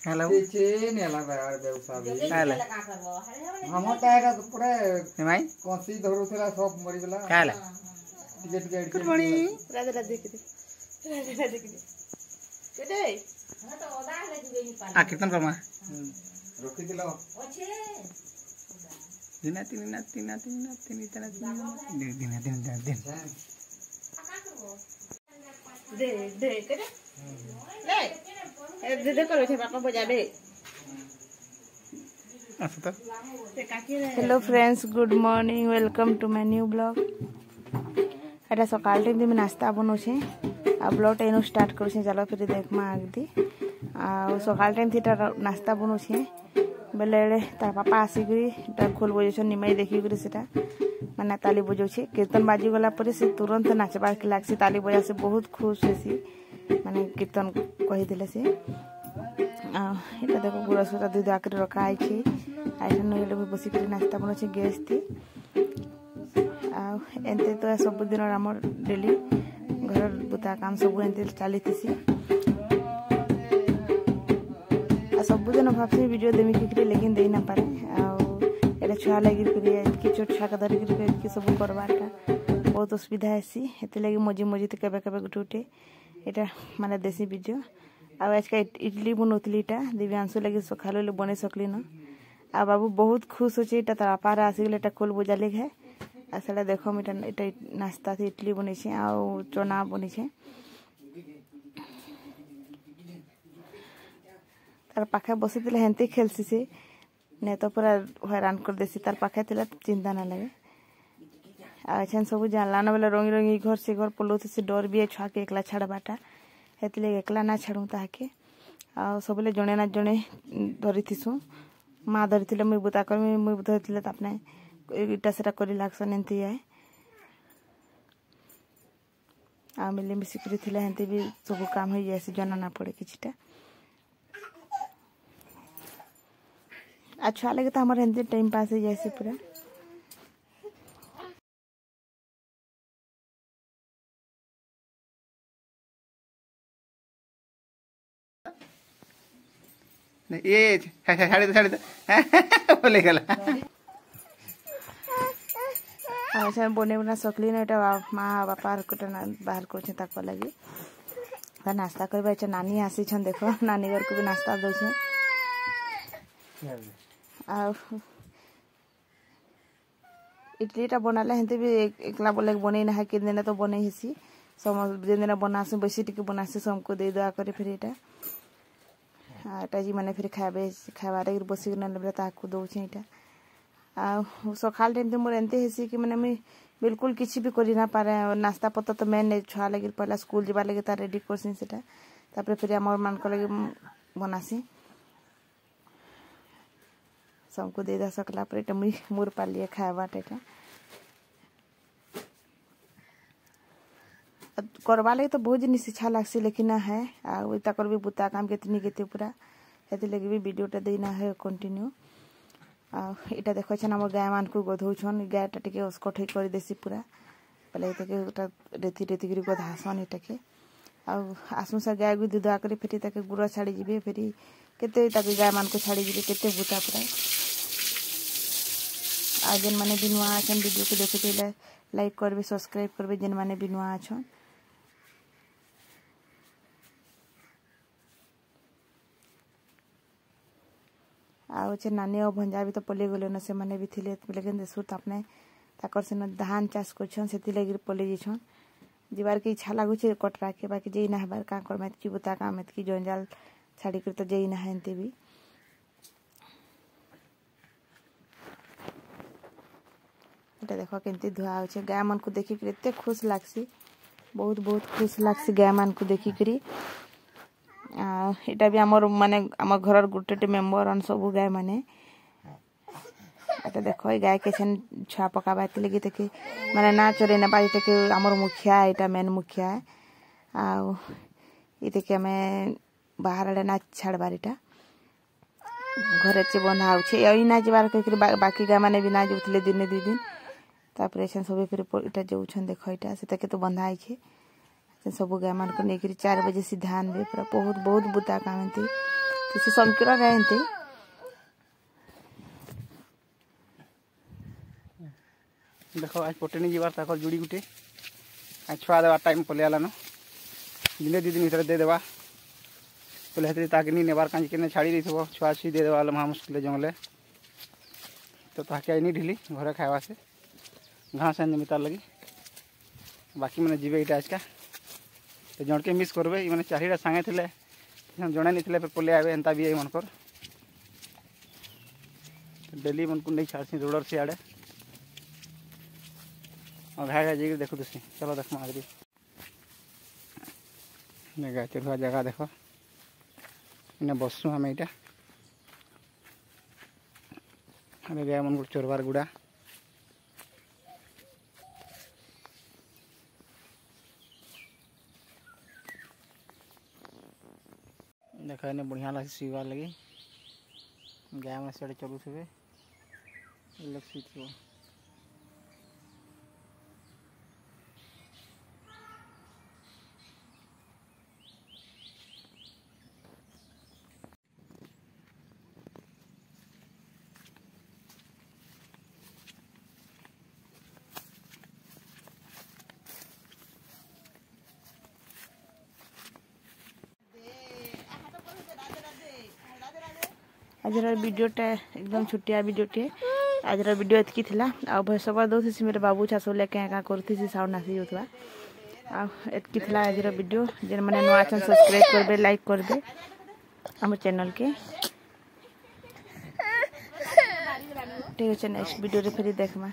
काला चेन एला बार व्यवसाय काला हमर टाइगा पूरा भाई कोसी धरुथला सब मरि गेला काला ticket get good morning Radhe Radhe के राधे राधे के केटे आ कीर्तन करमा रखि दिलो दिन दे दे केटे ले दे दे करो छे पापा बजाबे hello friends good morning welcome to my new blog एटा सकाल टाइम में नाश्ता बनौछे आ ब्लॉग टाइम स्टार्ट करछे चलो फिर देखमा आगदी आ सकाल टाइम थीटा नाश्ता बनौछे बेले तार पापा आसिकरी खोल बजेछन निमाई देखि करी सेटा माने ताली बजौछे कीर्तन बाजी गला पर से तुरंत नाचबार के लागसी ताली बजा से बहुत खुश होसी माने कीर्तन कहि देले से এটা দেখো গুড়াসটা দুই আকারে রাখা আছে আর এখানে হইলো বসি করে নাস্তা বনছে গ্যাস দি আর এতে তো সব দিন আমার ডেলি ঘরের বুতা কাম সব এতে চালিতেছি আর সব দিন ভাবছি ভিডিও দেমি কি লেকিন দেই না পারে আর এটা ছুয়া লাগি করে কি ছোট ছাকা ধরি করে কি সব করবাটা বহুত অসুবিধা আছে এতে লাগি মজি মজি তে কেবে কেবে গুটুটে এটা মানে দেশি ভিডিও आज का इडली बनौली दिव्यांशु लगे सकाल बन सकली न आ बाबू बहुत खुश होचे तार आपार आसिगले खोल बुझाले है आ सेटा देखो इटा नाश्ता से इडली बने आ चना बनी तार पाखे बसी हेंती खेलसी से ने तो पूरा हैरान कर देसी तार पाखे चिंता ना लगे आछन सब जानला ना बेले रंगी रंगी घर से घर पलोते से डर भी है छुआ के एकला छाड़बाटा हेतले एकला ना छाड़ू ताके आ सबले जणे ना जणे धरिथिसु माँ धरिथिले मुई बुता कर मुई धरिथिले त अपने इटा सेटा करी लागसन एंती आए आ मिले मिसी करी थिले हेंती भी सब काम हो जायसी जना ना पड़े किछटा अच्छा लगे त हमर हेंती टाइम पास हो जायसी पूरा ये छाड़ी दे बोले गला अच्छा बने बना सकली ना एटा माँ बापा कोटा बाहर करछे ताको लागि ता नाश्ता करबा छ नानी आसी छन देखो नानी घर को भी नाश्ता दो छे आ इडलीटा बनाले हेंते भी एकला बोले बनै ना है कि दिन तो बनै हिसी सम दिन बनासे बेसी टिके बनासे सबको दे दआ करे फिर एटा आटा जी मैंने फिर खाबारे बसिक ना ताकू दौचे इटा आ सकाल टाइम तो मोर एंते हेसी कि मैंने मुई बिल्कुल किसी भी करी ना पारे नाश्ता पत्ता तो मेन छुआ लगे पहला स्कूल जावा लगे तार रेडी करसी सेटा तापर फिर हमर मान को लगे बनासी सबको दे दा सकला पर एटा मुई मोर पालिए खाबाटा एटा करवा लगे तो बहुत जिनिस इच्छा लागसी लेकिन ना है आता कर भी बुता काम केतनी केते पूरा हेते लगे भी वीडियोटा देना है कंटिन्यू इटा देखो छन हम गाय मान को गधौछन गायटा टिके उसको ठीक कर देसी पूरा पहले तके उटा रेती रेती गिरी गधासन इटाके आसु से गाय को दूध आकर फिर तके गुड़ा छाड़ी जीबे फिर केते तके गाय मान को छाड़ी जीबे केते बुता पूरा आ जेन माने भी नुआ अछन वीडियो को देखते लाइक करबे सब्सक्राइब करबे जेन माने भी नुआ अछन आउ छे नानी और भंजा भी तो पले गले न से माने भी थिले लेकिन देसु त अपने ताकर से न धान चाष करछन सेति लागि पले जिछन जीवार के इच्छा लागु छे कटरा के बाकी जेई ना हबार का कर मत की बुता का मत की जंजाल छाड़ी कर तो जेई ना हेंते भी एटा देखो केंती धुआ हो छे गाय मन को देखि के एते खुश लागसी बहुत बहुत खुश लागसी गाय मन को देखि करी एटा भी हमर माने हमर घर गुटेटे मेंबर अन सब गाय माने एटा देखो गाय के छन छुआ पकाबाती लगी तके माने ना चोरे ना बाड़ी तके हमर मुखिया एटा मेन मुखिया आ इते के हमें बाहर आले ना छाड़बारीटा घरे से बंधा होछे एई ना जेबार कहि बाकी गाय माने भी ना जोतले दिन दुई दिन तापर एछन सब फिर इटा जोछन देखो इटा से तके तो बंधा आइछे सब गाय मान को नेकरी 4 बजे सीधा आनबे पूरा बहुत बहुत बुता कामती किसी समकिरा रहते देखो आज पटेनी जीवार ताकर जुड़ी गुटे आज छुआ देवा टाइम पले आलानो दिने दी दिन भीतर दे देवा पहले हेतरी ताके नहीं नेबार कांज के छाड़ी देथबो छुआ सी दे देवा महा मुश्किल जंगले तो ताके आई नहीं ढिली घरे खावा से घास आने मितार लगी बाकी मैंने जीवे इटा आज का तो जन के मिस करबे मैंने चारिटा सांगे थिले जणे नहीं थिले पले आवे एंता भी मन कर डेली मन को नहीं छाड़सी रोडर से आड़े और भाई जी देखो तुसी चलो देख मागरी गाय चलवा जगह देखो इन्हें बसु हम इटा अरे गाय मन को चोरबार गुड़ा देखो इन्हें बढ़िया लगे सीवार लगी गाय मन से चलू थे लक्ष्य आज वीडियोटा एकदम छुटिया वीडियोटे आज वीडियो एतकी थिला आ भैंस दौथी मेरे बाबू चाष लेके क्या करती साउंड आसी जाऊा आतकी थिला आज वीडियो जेन मैंने नुआ चैनल सब्सक्राइब करबे लाइक करबे हम चैनल के ठीक है नेक्स्ट वीडियो रे फिर देखमा।